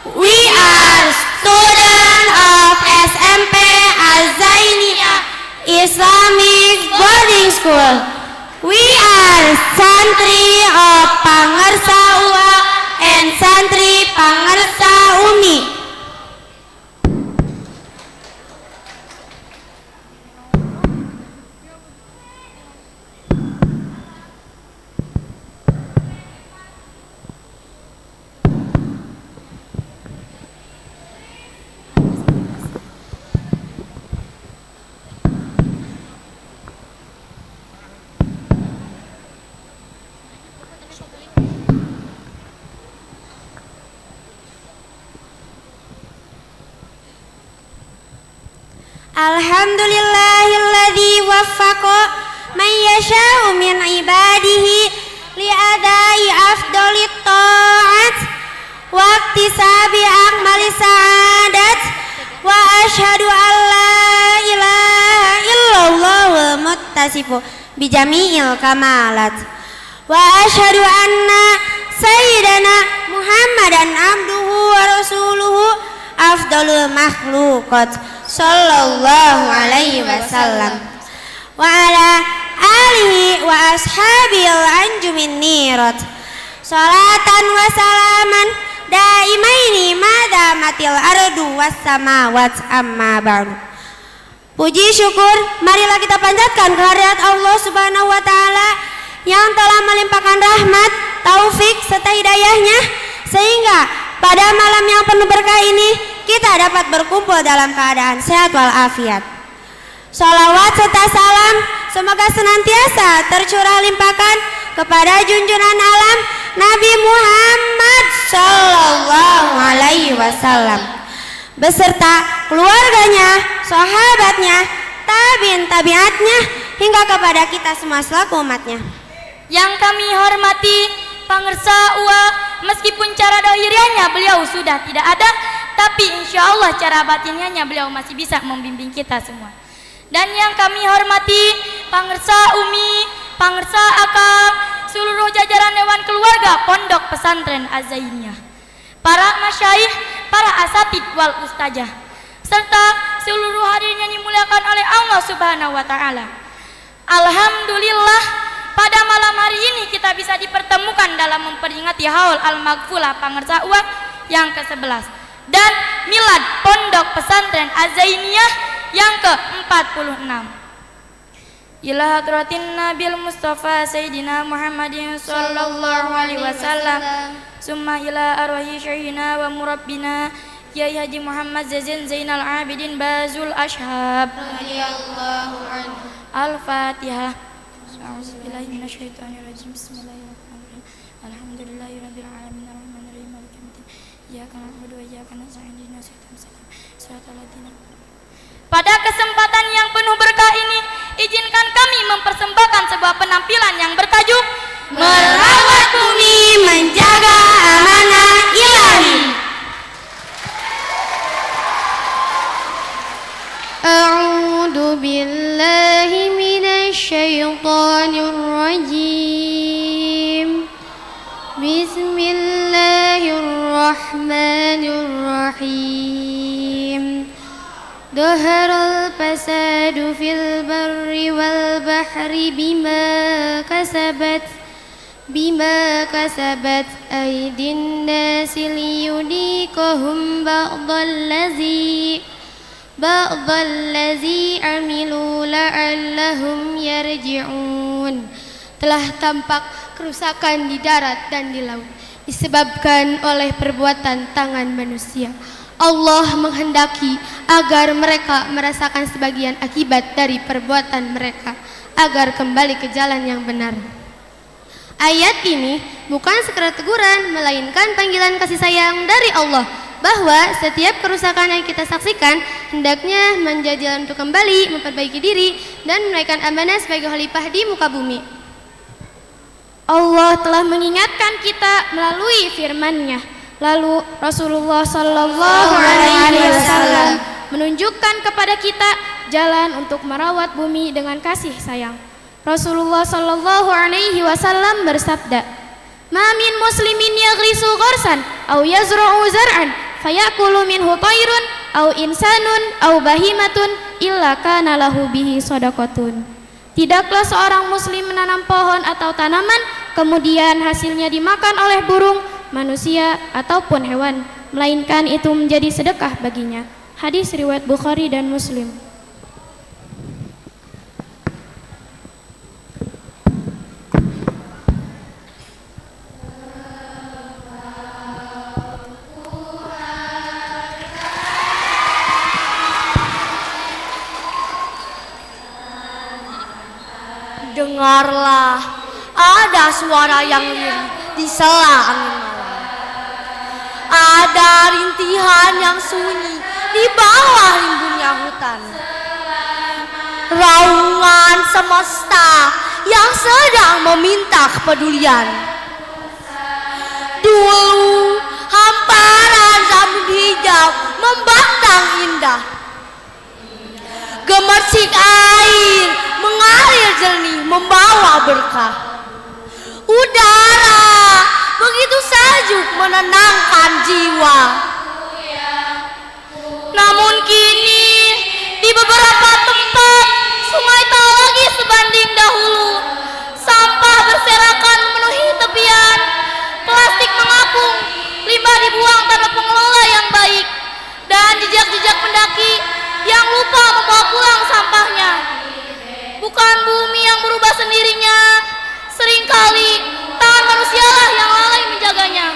We are students of SMP Al-Zainiyah Islamic Boarding School. We are santri of Pangersa UA and santri Pangersa UMI. Alhamdulillahilladzi waffaqa man yasha'u min ibadihi li'adai afdalit ta'at wa iktisabi akmali sa'adat wa ashhadu an la ilaha illallah wa muttasifu bijami'il kamalat wa ashhadu anna sayyidana Muhammadan abduhu wa rasuluhu afdalul makhluqat sallallahu alaihi wasallam wa ala alihi wa ashabil anjumin nirat salatan wa salaman daimaini madamatil ardu was samawat amma ba'du. Puji syukur marilah kita panjatkan kehadirat Allah Subhanahu wa taala yang telah melimpahkan rahmat, taufik serta hidayahnya sehingga pada malam yang penuh berkah ini kita dapat berkumpul dalam keadaan sehat walafiat. Shalawat serta salam semoga senantiasa tercurah limpahkan kepada junjungan alam Nabi Muhammad sallallahu alaihi wasallam beserta keluarganya, sahabatnya, tabi'in tabi'atnya hingga kepada kita semua selaku umatnya. Yang kami hormati Pangersa UA, meskipun cara dohiriannya beliau sudah tidak ada, tapi insya Allah cara batiniannya beliau masih bisa membimbing kita semua. Dan yang kami hormati Pangersa UMI, Pangersa Akam, seluruh jajaran Dewan Keluarga Pondok Pesantren Az-Zainiyah, para masyaikh, para asatid wal ustazah, serta seluruh hadirin yang dimuliakan oleh Allah Subhanahu wa taala. Alhamdulillah, pada malam hari ini kita bisa dipertemukan dalam memperingati Haul Al-Maghfulah Pangersa UA yang ke-11 dan Milad Pondok Pesantren Az-Zainiyah yang ke-46. Ila hadratin Nabil Mustafa Sayyidina Muhammadin sallallahu alaihi wasallam, summa ila arwahi syaihina wa murabbina Kiai Haji Muhammad Zain Zainal Abidin Bazul Ashhab radhiyallahu anhu. Al-Fatihah. A'udzubillahi minasyaitonirrajim. Bismillahirrahmanirrahim. Alhamdulillahirabbil alamin arrahmanirrahim maliki yaumiddin. Iyyaka na'budu wa iyyaka nasta'in ihdinas siratal ladzina. Pada kesempatan yang penuh berkah ini, izinkan kami mempersembahkan sebuah penampilan yang bertajuk Merawat Bumi Menjaga Amanah Ilahi. A'udzu billahi minasy syaithanir rajim. Bismillahirrahmanirrahim. Dhaharal fasadu fil barri wal bahri bima kasabat aydin nasi liyudikahum ba'dallazi amilu la'allahum yarji'un. Telah tampak kerusakan di darat dan di laut disebabkan oleh perbuatan tangan manusia. Allah menghendaki agar mereka merasakan sebagian akibat dari perbuatan mereka agar kembali ke jalan yang benar. Ayat ini bukan sekedar teguran, melainkan panggilan kasih sayang dari Allah bahwa setiap kerusakan yang kita saksikan hendaknya menjadi jalan untuk kembali memperbaiki diri dan menunaikan amanah sebagai khalifah di muka bumi. Allah telah mengingatkan kita melalui firman-Nya. Lalu Rasulullah sallallahu alaihi wasallam menunjukkan kepada kita jalan untuk merawat bumi dengan kasih sayang. Rasulullah sallallahu alaihi wasallam bersabda, "Ma min muslimin yaghrisu gharsan aw yazra'u zar'an fayakulu minhu tairun au insanun au bahimatun illa kana lahu bihi shadaqatun. Tidaklah seorang muslim menanam pohon atau tanaman kemudian hasilnya dimakan oleh burung, manusia ataupun hewan, melainkan itu menjadi sedekah baginya. Hadis riwayat Bukhari dan Muslim. Dengarlah, ada suara yang lirih di sela angin malam. Ada rintihan yang sunyi di bawah rimbunnya hutan. Raungan semesta yang sedang meminta kepedulian. Dulu hamparan rambut hijau membatang indah. Gemercik air mengalir jernih membawa berkah. Udara begitu sejuk menenangkan jiwa. Namun kini di beberapa tempat sungai tak lagi sebanding dahulu. Sampah berserakan memenuhi tepian, plastik mengapung, limbah dibuang tanpa pengelola yang baik, dan jejak-jejak pendaki yang lupa membawa pulang sampahnya. Bukan bumi yang berubah sendirinya, seringkali tangan manusialah yang lalai menjaganya.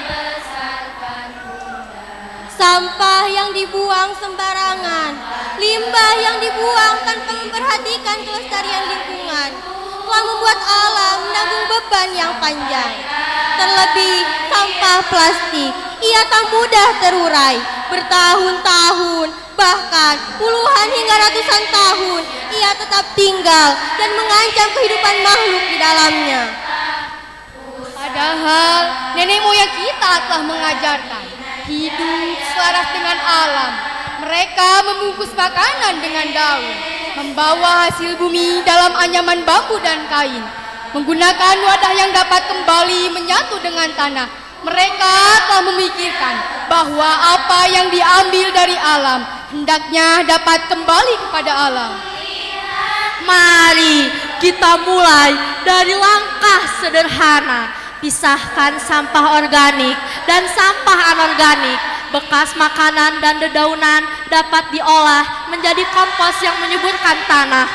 Sampah yang dibuang sembarangan, limbah yang dibuang tanpa memperhatikan kelestarian lingkungan telah membuat alam menanggung beban yang panjang. Terlebih sampah plastik, ia tak mudah terurai. Bertahun-tahun, bahkan puluhan hingga ratusan tahun, ia tetap tinggal dan mengancam kehidupan makhluk di dalamnya. Padahal nenek moyang kita telah mengajarkan hidup selaras dengan alam. Mereka membungkus makanan dengan daun, membawa hasil bumi dalam anyaman bambu dan kain, menggunakan wadah yang dapat kembali menyatu dengan tanah. Mereka telah memikirkan bahwa apa yang diambil dari alam hendaknya dapat kembali kepada alam. Mari kita mulai dari langkah sederhana. Pisahkan sampah organik dan sampah anorganik. Bekas makanan dan dedaunan dapat diolah menjadi kompos yang menyuburkan tanah.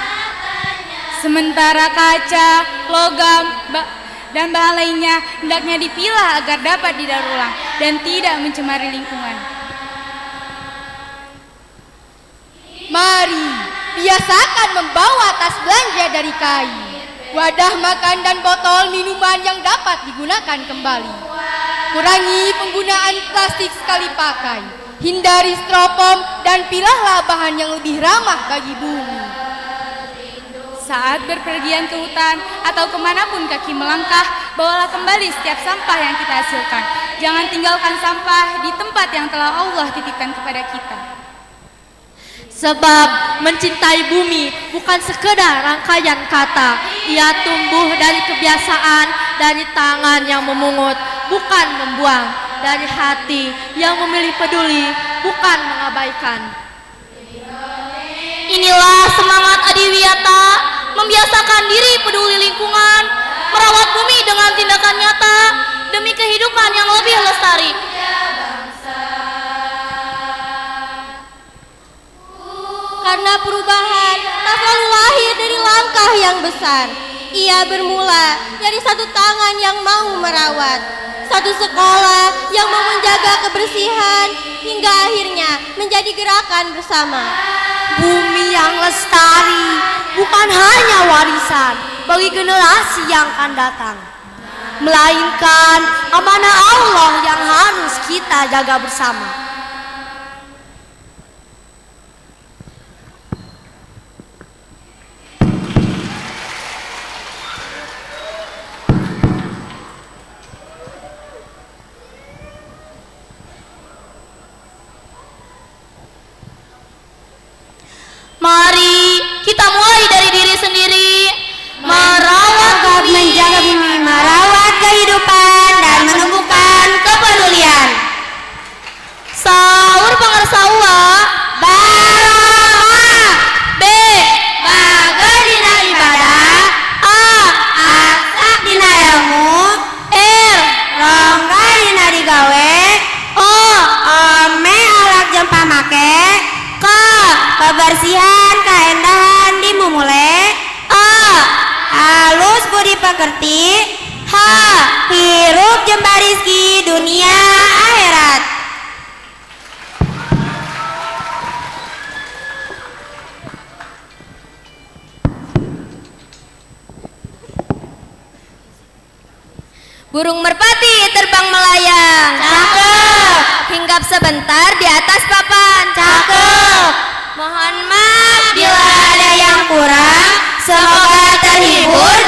Sementara kaca, logam, dan bahan lainnya hendaknya dipilah agar dapat didaur ulang dan tidak mencemari lingkungan. Mari biasakan membawa tas belanja dari kain, wadah makan dan botol minuman yang dapat digunakan kembali. Kurangi penggunaan plastik sekali pakai, hindari styrofoam dan pilahlah bahan yang lebih ramah bagi bumi. Saat berpergian ke hutan atau kemanapun kaki melangkah, bawalah kembali setiap sampah yang kita hasilkan. Jangan tinggalkan sampah di tempat yang telah Allah titipkan kepada kita. Sebab mencintai bumi bukan sekedar rangkaian kata. Ia tumbuh dari kebiasaan, dari tangan yang memungut, bukan membuang, dari hati yang memilih peduli, bukan mengabaikan. Inilah semangat Adiwiyata, membiasakan diri peduli lingkungan, merawat bumi dengan tindakan nyata demi kehidupan yang lebih lestari. Karena perubahan tak selalu lahir dari langkah yang besar. Ia bermula dari satu tangan yang mau merawat, satu sekolah yang mau menjaga kebersihan, hingga akhirnya menjadi gerakan bersama. Bumi yang lestari bukan hanya warisan bagi generasi yang akan datang, melainkan amanah Allah yang harus kita jaga bersama. Mari kita mulai dari diri sendiri, Merawat menjaga bumi, merawat kehidupan dan menumbuhkan kepedulian. kebersihan, keendahan dimulai. A. Halus budi pekerti. H. Hirup jembar rizki dunia akhirat. Burung merpati terbang melayang. Cakep. Hinggap sebentar di atas papan. Cakep. Mohon maaf Bila ada yang kurang, semoga terhibur